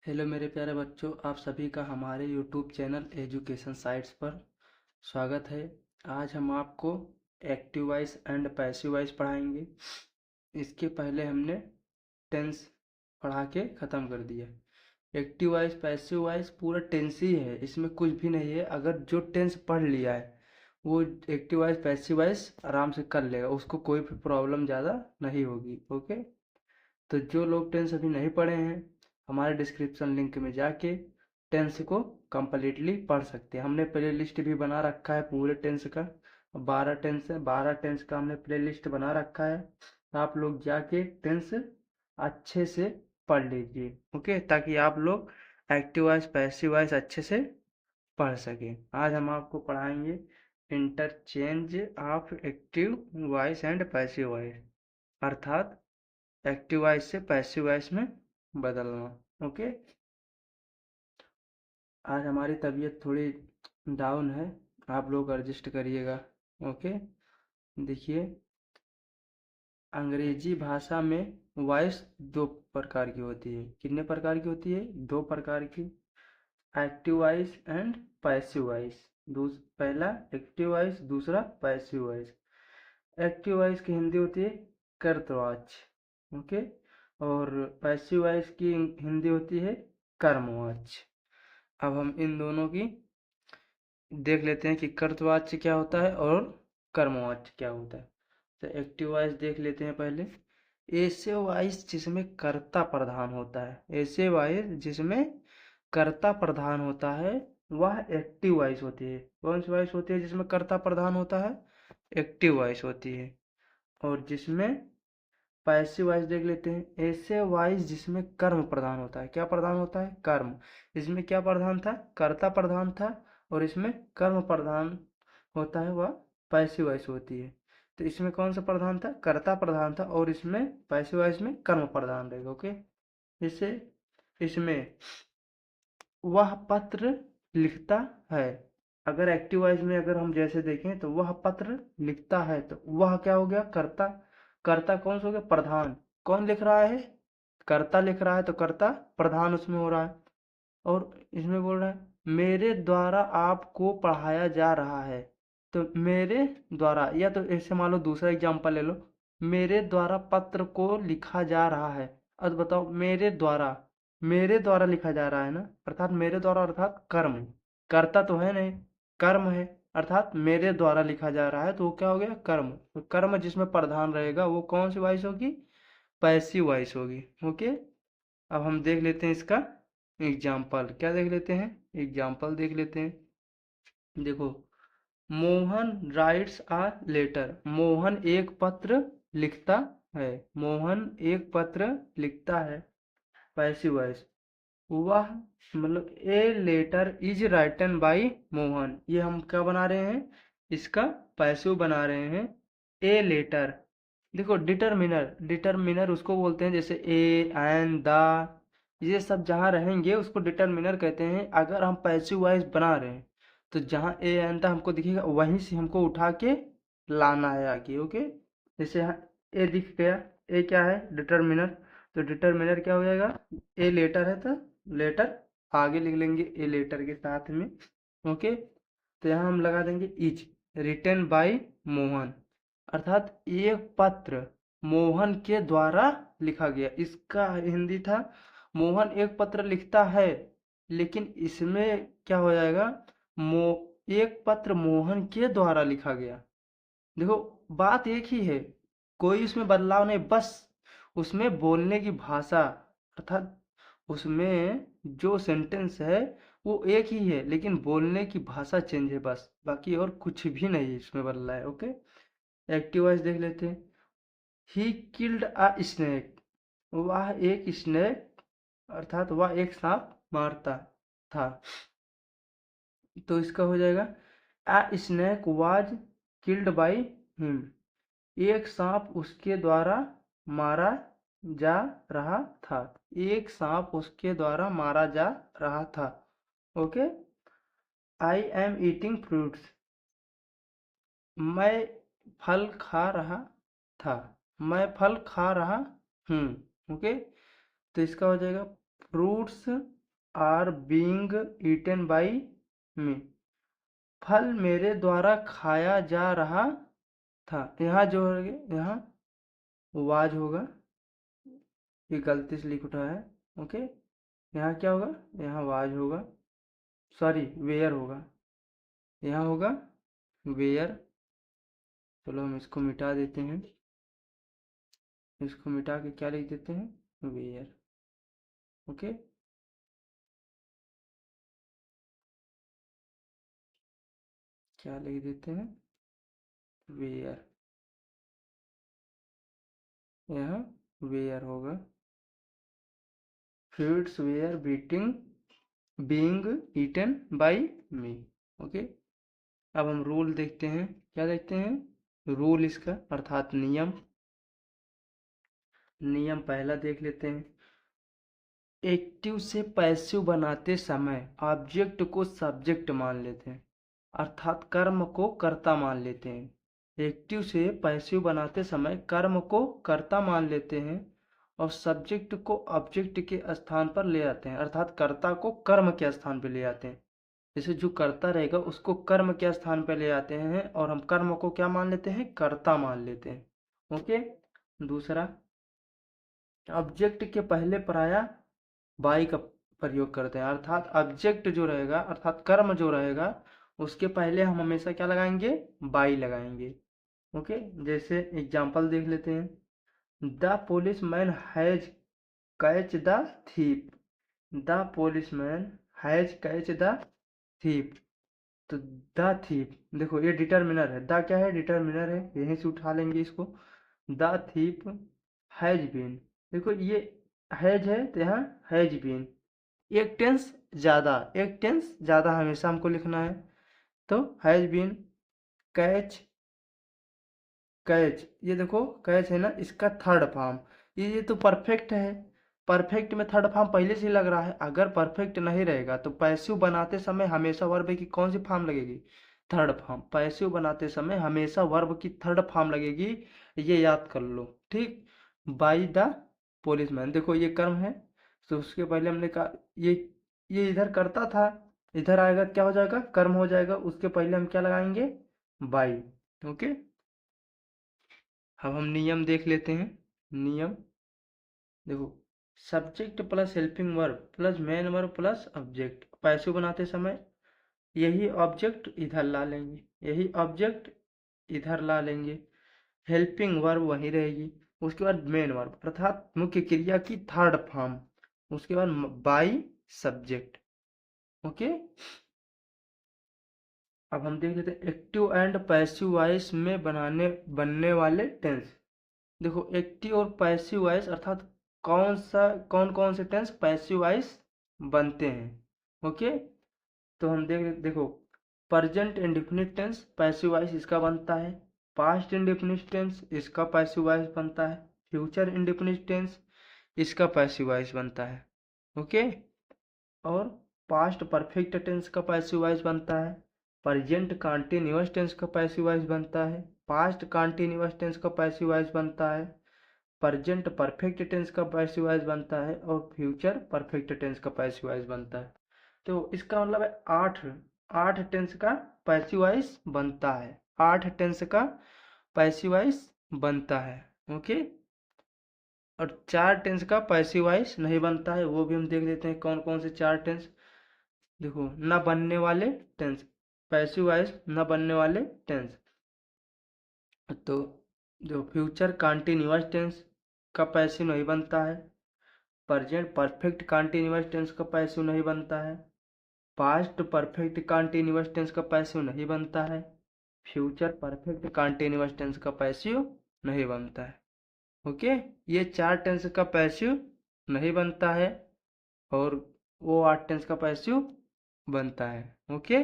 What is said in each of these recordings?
Hello मेरे प्यारे बच्चों, आप सभी का हमारे यूट्यूब चैनल एजुकेशन साइट्स पर स्वागत है। आज हम आपको active voice and passive voice पढ़ाएंगे। इसके पहले हमने टेंस पढ़ा के ख़त्म कर दिया। एक्टिव वॉइस पैसिव वॉइस पूरा टेंस ही है, इसमें कुछ भी नहीं है। अगर जो टेंस पढ़ लिया है वो एक्टिव वॉइस पैसिव वॉइस आराम से कर लेगा, उसको कोई भी प्रॉब्लम ज़्यादा नहीं होगी। ओके, तो जो लोग टेंस अभी नहीं पढ़े हैं, हमारे डिस्क्रिप्शन लिंक में जाके टेंस को कंप्लीटली पढ़ सकते हैं। हमने प्ले लिस्ट भी बना रखा है पूरे टेंस का। 12 टेंस है, 12 टेंस का हमने प्ले लिस्ट बना रखा है। तो आप लोग जाके टेंस अच्छे से पढ़ लीजिए। ओके, ताकि आप लोग एक्टिव वॉइस पैसिव वॉइस अच्छे से पढ़ सकें। आज हम आपको पढ़ाएंगे interchange of active voice and passive voice, अर्थात एक्टिव वॉइस से पैसिव वॉइस में बदलना। ओके, आज हमारी तबीयत थोड़ी डाउन है, आप लोग एडजस्ट करिएगा। ओके, देखिए, अंग्रेजी भाषा में वॉइस दो प्रकार की होती है। कितने प्रकार की होती है? दो प्रकार की, active voice and passive voice. पहला एक्टिव वॉइस, दूसरा पैसिव वॉइस। एक्टिव वॉइस की हिंदी होती है कर्तवाच्य। ओके, और पैसिव वॉइस की हिंदी होती है कर्मवाच्य। अब हम इन दोनों की देख लेते हैं कि कर्तवाच्य क्या होता है और कर्मवाच्य क्या होता है। तो एक्टिव वॉइस देख लेते हैं पहले। ऐसे वॉइस जिसमें कर्ता प्रधान होता है, ऐसे वॉइस जिसमें कर्ता प्रधान होता है वह एक्टिव वॉइस होती है। कौन सी वॉइस होती है जिसमें कर्ता प्रधान होता है? एक्टिव वॉइस होती है। और जिसमें पैसिव वॉइस देख लेते हैं। ऐसे वॉइस जिसमें कर्म प्रधान होता है। क्या प्रधान होता है? कर्म। इसमें क्या प्रधान था? कर्ता प्रधान था। और इसमें कर्म प्रधान होता है, वह पैसिव वॉइस होती है। तो इसमें कौन सा प्रधान था? कर्ता प्रधान था, और इसमें पैसिव वॉइस में कर्म प्रधान रहेगा। ओके, जैसे इसमें वह पत्र लिखता है। अगर एक्टिव वॉइस में अगर हम जैसे देखें तो वह पत्र लिखता है, तो वह क्या हो गया? कर्ता। कर्ता कौन सा हो गया? प्रधान। कौन लिख रहा है? कर्ता लिख रहा है, तो कर्ता प्रधान उसमें हो रहा है। और इसमें बोल रहा है मेरे द्वारा आपको पढ़ाया जा रहा है। तो मेरे द्वारा, या तो ऐसे मान लो दूसरा एग्जांपल ले लो, मेरे द्वारा पत्र को लिखा जा रहा है। अब बताओ, मेरे द्वारा लिखा जा रहा है ना, अर्थात मेरे द्वारा अर्थात कर्म। कर्ता तो है नहीं, कर्म है, अर्थात मेरे द्वारा लिखा जा रहा है, तो वो क्या हो गया? कर्म। तो कर्म जिसमें प्रधान रहेगा वो कौन सी वॉइस होगी? पैसिव वॉइस होगी। ओके, अब हम देख लेते हैं इसका एग्जाम्पल। क्या देख लेते हैं? एग्जाम्पल देख लेते हैं। देखो, Mohan writes a letter. Mohan एक पत्र लिखता है। मोहन एक पत्र लिखता है, पैसिव वॉइस। वह मतलब a letter is written by Mohan, ये हम क्या बना रहे हैं? इसका पैसिव बना रहे हैं। ए लेटर, देखो डिटरमिनर, डिटरमिनर उसको बोलते हैं, जैसे ए एंड द, ये सब जहाँ रहेंगे उसको डिटरमिनर कहते हैं। अगर हम पैसिव वॉइस बना रहे हैं तो जहाँ ए एंड द हमको दिखेगा वहीं से हमको उठा के लाना है आगे। ओके, जैसे यहाँ ए दिख गया, ए क्या है? डिटरमिनर। तो डिटरमिनर क्या हो जाएगा? ए लेटर है तो लेटर आगे लिख लेंगे ए लेटर के साथ में। ओके, तो यहाँ हम लगा देंगे इज रिटन बाय मोहन, अर्थात एक पत्र मोहन के द्वारा लिखा गया। इसका हिंदी था मोहन एक पत्र लिखता है, लेकिन इसमें क्या हो जाएगा? मो एक पत्र मोहन के द्वारा लिखा गया। देखो, बात एक ही है, कोई उसमें बदलाव नहीं, बस उसमें बोलने की भाषा, अर्थात उसमें जो सेंटेंस है वो एक ही है, लेकिन बोलने की भाषा चेंज है बस, बाकी और कुछ भी नहीं इसमें बदला है। ओके, एक्टिव वॉइस देख लेते हैं। ही किल्ड अ स्नेक, वह एक स्नेक, अर्थात वह एक सांप मारता था। तो इसका हो जाएगा अ snake was killed by him, एक सांप उसके द्वारा मारा जा रहा था। एक सांप उसके द्वारा मारा जा रहा था। Okay, I am eating fruits, मैं फल खा रहा था। मैं फल खा रहा हूँ। ओके, तो इसका हो जाएगा fruits are being eaten by me. फल मेरे द्वारा खाया जा रहा था। यहाँ जो है, यहाँ वाज होगा, ये गलती से लिख उठा है। ओके, यहाँ क्या होगा, यहाँ वाज होगा, सॉरी वेयर होगा, यहाँ होगा वेयर। चलो हम इसको मिटा देते हैं, इसको मिटा के क्या लिख देते हैं, वेयर। ओके, क्या लिख देते हैं, वेयर। यहाँ वेयर होगा, fruits were being eaten by me. Okay, अब हम रूल देखते हैं, क्या देखते हैं, रूल इसका अर्थात नियम। नियम पहला देख लेते हैं। एक्टिव से पैसिव बनाते समय ऑब्जेक्ट को सब्जेक्ट मान लेते हैं, अर्थात कर्म को कर्ता मान लेते हैं। एक्टिव से पैसिव बनाते समय कर्म को कर्ता मान लेते हैं और सब्जेक्ट को ऑब्जेक्ट के स्थान पर ले आते हैं, अर्थात कर्ता को कर्म के स्थान पर ले आते हैं। जैसे जो कर्ता रहेगा उसको कर्म के स्थान पर ले आते हैं और हम कर्म को क्या मान लेते हैं, कर्ता मान लेते हैं। ओके, दूसरा, ऑब्जेक्ट के पहले पराया बाई का प्रयोग करते हैं, अर्थात ऑब्जेक्ट जो रहेगा अर्थात कर्म जो रहेगा उसके पहले हम हमेशा क्या लगाएंगे, बाई लगाएंगे। ओके, जैसे एग्जांपल देख लेते हैं। The policeman has catch the thief. The policeman has catch the thief. तो द थीप, देखो ये डिटर्मिनर है, द क्या है, डिटर्मिनर है, यहीं से उठा लेंगे इसको। द थीप हैज बीन, देखो ये हैज है तो यहाँ हैज बीन, एक टेंस ज्यादा, एक टेंस ज्यादा हमेशा हमको लिखना है। तो हैज बीन कैच, कैच ये देखो कैच है ना, इसका थर्ड फॉर्म, ये तो परफेक्ट है, परफेक्ट में थर्ड फॉर्म पहले से ही लग रहा है। अगर परफेक्ट नहीं रहेगा तो पैसिव बनाते समय हमेशा वर्ब की कौन सी फॉर्म लगेगी, थर्ड फॉर्म। पैसिव बनाते समय हमेशा वर्ब की थर्ड फॉर्म लगेगी, ये याद कर लो। ठीक, बाई द पुलिसमैन, देखो ये कर्म है तो उसके पहले हमने कहा ये इधर करता था, इधर आएगा क्या हो जाएगा, कर्म हो जाएगा, उसके पहले हम क्या लगाएंगे, बाई। ओके, अब हम नियम देख लेते हैं। नियम देखो, subject plus helping verb plus main verb plus object, passive बनाते समय यही ऑब्जेक्ट इधर ला लेंगे, यही ऑब्जेक्ट इधर ला लेंगे, हेल्पिंग वर्ब वहीं रहेगी, उसके बाद मेन वर्ब अर्थात मुख्य क्रिया की थर्ड फॉर्म, उसके बाद बाई सब्जेक्ट। ओके, अब हम देख लेते हैं एक्टिव एंड पैसिव वॉइस में बनने वाले टेंस। देखो एक्टिव और पैसिव वॉइस अर्थात कौन कौन से टेंस पैसिव वॉइस बनते हैं। ओके, तो हम देखो present indefinite tense passive voice इसका बनता है, पास्ट इंडेफिनिट टेंस इसका पैसिव वॉइस बनता है, फ्यूचर इंडेफिनिट टेंस इसका पैसिव वॉइस बनता है। ओके, और पास्ट परफेक्ट टेंस का पैसिव वॉइस बनता है, प्रेजेंट कंटीन्यूअस टेंस का पैसिव वॉइस बनता है, पास्ट कंटीन्यूअस टेंस का पैसिव वॉइस बनता है, प्रेजेंट परफेक्ट टेंस का पैसिव वॉइस बनता है और फ्यूचर परफेक्ट टेंस का पैसिव वॉइस बनता है। तो इसका मतलब है आठ आठ टेंस का पैसिव वॉइस बनता है, आठ टेंस का पैसिव वॉइस बनता है। ओके, और चार टेंस का पैसिव वॉइस नहीं बनता है, वो भी हम देख लेते हैं कौन कौन से चार टेंस। देखो, ना बनने वाले टेंस, पैसिव वॉइस ना बनने वाले टेंस, तो जो फ्यूचर कंटीन्यूअस टेंस का पैसिव नहीं बनता है, प्रेजेंट परफेक्ट कंटीन्यूअस टेंस का पैसिव नहीं बनता है, पास्ट परफेक्ट कंटीन्यूअस टेंस का पैसिव नहीं बनता है, फ्यूचर परफेक्ट कंटीन्यूअस टेंस का पैसिव नहीं बनता है। ओके, ये चार टेंस का पैसिव नहीं बनता है और वो आठ टेंस का पैसिव बनता है। ओके,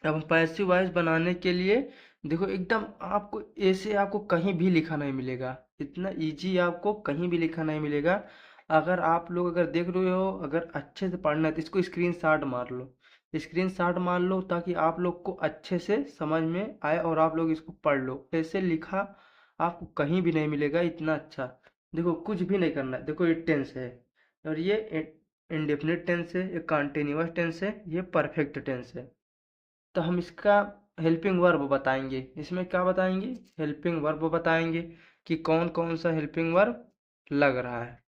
अब हम पैसिव वॉइस बनाने के लिए देखो एकदम आपको ऐसे आपको कहीं भी लिखा नहीं मिलेगा, इतना इजी आपको कहीं भी लिखा नहीं मिलेगा। अगर आप लोग अगर देख रहे हो, अगर अच्छे से पढ़ना है तो इसको स्क्रीनशॉट मार लो, स्क्रीनशॉट मार लो ताकि आप लोग को अच्छे से समझ में आए और आप लोग इसको पढ़ लो। ऐसे लिखा आपको कहीं भी नहीं मिलेगा इतना अच्छा। देखो कुछ भी नहीं करना है, देखो ये टेंस है, और ये इंडेफिनिट टेंस है, ये कॉन्टिन्यूअस टेंस है, ये परफेक्ट टेंस है। तो हम इसका हेल्पिंग वर्ब बताएंगे। इसमें क्या बताएंगे? हेल्पिंग वर्ब बताएंगे कि कौन कौन सा हेल्पिंग वर्ब लग रहा है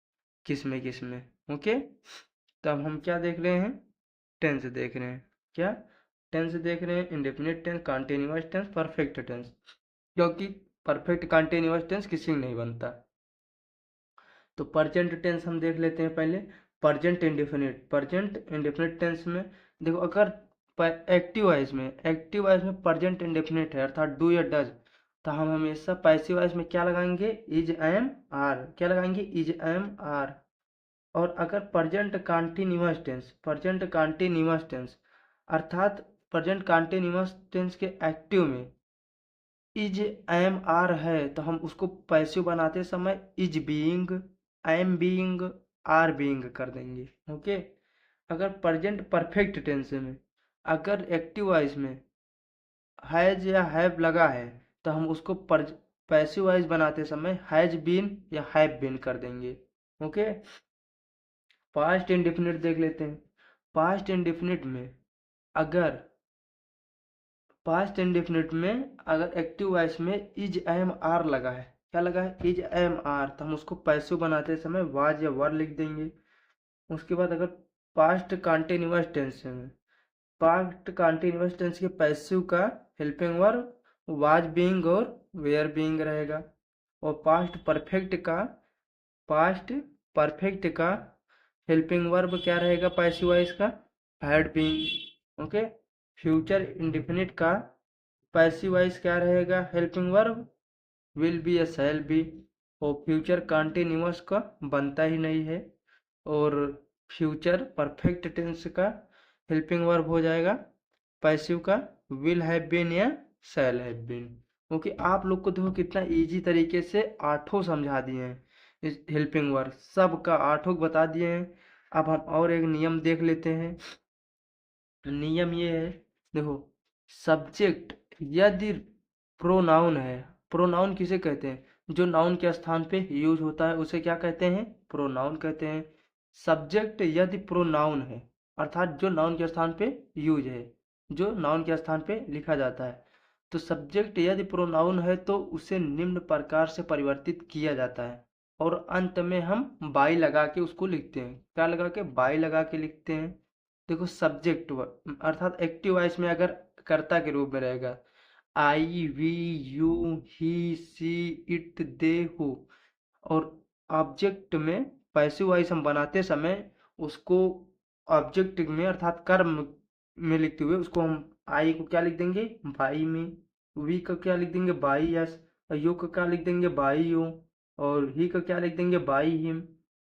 किस में किस में। ओके, तो अब हम क्या देख रहे हैं? टेंस देख रहे हैं। क्या टेंस देख रहे हैं? Indefinite tense, continuous tense, perfect tense. क्योंकि परफेक्ट कॉन्टिन्यूअस टेंस किसी में नहीं बनता। तो परजेंट टेंस हम देख लेते हैं पहले। Present indefinite, present indefinite tense में देखो, अगर एक्टिव वॉइस में, एक्टिव वॉइस में परजेंट इंडेफिनिट है अर्थात डू या डज, तो हम हमेशा पैसिव वॉइस में क्या लगाएंगे? Is am are. क्या लगाएंगे? Is am are. और अगर present continuous tense, present continuous tense अर्थात प्रेजेंट कंटीन्यूअस टेंस के एक्टिव में इज एम आर है, तो हम उसको पैसिव बनाते समय is being, am being, are being कर देंगे। ओके, अगर प्रेजेंट परफेक्ट टेंस में अगर एक्टिव वॉइस में हैज या हैव लगा है, तो हम उसको पैसिव वॉइस बनाते समय हैज बीन या हैव बीन कर देंगे। ओके, पास्ट इंडेफिनिट देख लेते हैं। पास्ट इंडेफिनिट में अगर पास्ट इंडेफिनिट में अगर एक्टिव वॉइस में इज एम आर लगा है, क्या लगा है? इज एम आर, तो हम उसको पैसिव बनाते समय वाज या वर लिख देंगे। उसके बाद अगर पास्ट कंटिन्यूअस टेंस में, पास्ट कंटिन्यूअस टेंस के पैसिव का हेल्पिंग वर्ब वाज बीइंग और वेयर बीइंग रहेगा। और पास्ट परफेक्ट का हेल्पिंग वर्ब क्या रहेगा पैसिव वॉइस का? Had been. Okay, future indefinite का पैसिव वॉइस क्या रहेगा हेल्पिंग वर्ब? विल बी या शैल बी। और फ्यूचर कंटिन्यूअस का बनता ही नहीं है। और फ्यूचर परफेक्ट टेंस का हेल्पिंग वर्ब हो जाएगा पैसिव का विल हैव बीन या शैल हैव बीन। क्योंकि आप लोग को देखो कितना इजी तरीके से आठों समझा दिए हैं, इस हेल्पिंग वर्ब सबका आठों बता दिए हैं। अब हम और एक नियम देख लेते हैं। नियम ये है, देखो, सब्जेक्ट यदि प्रोनाउन है, प्रोनाउन किसे कहते हैं? जो नाउन के स्थान पे यूज होता है उसे क्या कहते हैं? प्रोनाउन कहते हैं। सब्जेक्ट यदि प्रोनाउन है अर्थात जो नाउन के स्थान पे यूज है, जो नाउन के स्थान पे लिखा जाता है, तो सब्जेक्ट यदि प्रोनाउन है तो उसे निम्न प्रकार से परिवर्तित किया जाता है और अंत में हम बाई लगा के उसको लिखते हैं। क्या लगा के? बाई लगा के लिखते हैं। देखो, सब्जेक्ट अर्थात एक्टिव वॉइस में अगर कर्ता के रूप में रहेगा I, we, you, he, she, it, they, who. और ऑब्जेक्ट में पैसिव वॉइस हम बनाते समय उसको ऑब्जेक्ट में अर्थात कर्म में लिखते हुए उसको हम आई को क्या लिख देंगे? बाई में। वी का क्या लिख देंगे? By yes. और यू का क्या लिख देंगे? By you. और ही का क्या लिख देंगे? By him.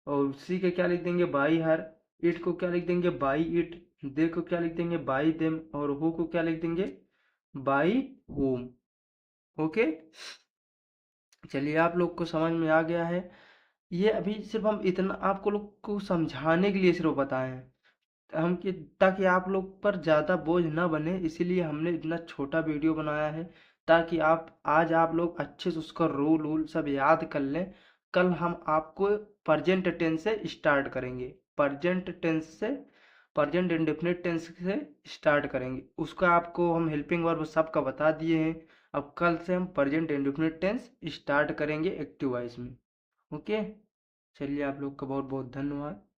और सी का क्या लिख देंगे? By her. इट को क्या लिख देंगे? By it. दे को क्या लिख देंगे? By them. और हु को क्या लिख देंगे? By home. ओके, चलिए आप लोग को समझ में आ गया है। ये अभी सिर्फ हम इतना आपको लोग को समझाने के लिए सिर्फ बताए हैं हम कि ताकि आप लोग पर ज़्यादा बोझ ना बने, इसीलिए हमने इतना छोटा वीडियो बनाया है ताकि आप लोग अच्छे से उसका रूल वूल सब याद कर लें। कल हम आपको प्रेजेंट टेंस से स्टार्ट करेंगे, प्रेजेंट टेंस से, प्रेजेंट इंडेफिनिट टेंस से स्टार्ट करेंगे। उसका आपको हम हेल्पिंग वर्ब सबका बता दिए हैं। अब कल से हम प्रेजेंट इंडेफिनिट टेंस स्टार्ट करेंगे एक्टिव वॉइस में। ओके, चलिए आप लोग का बहुत बहुत धन्यवाद।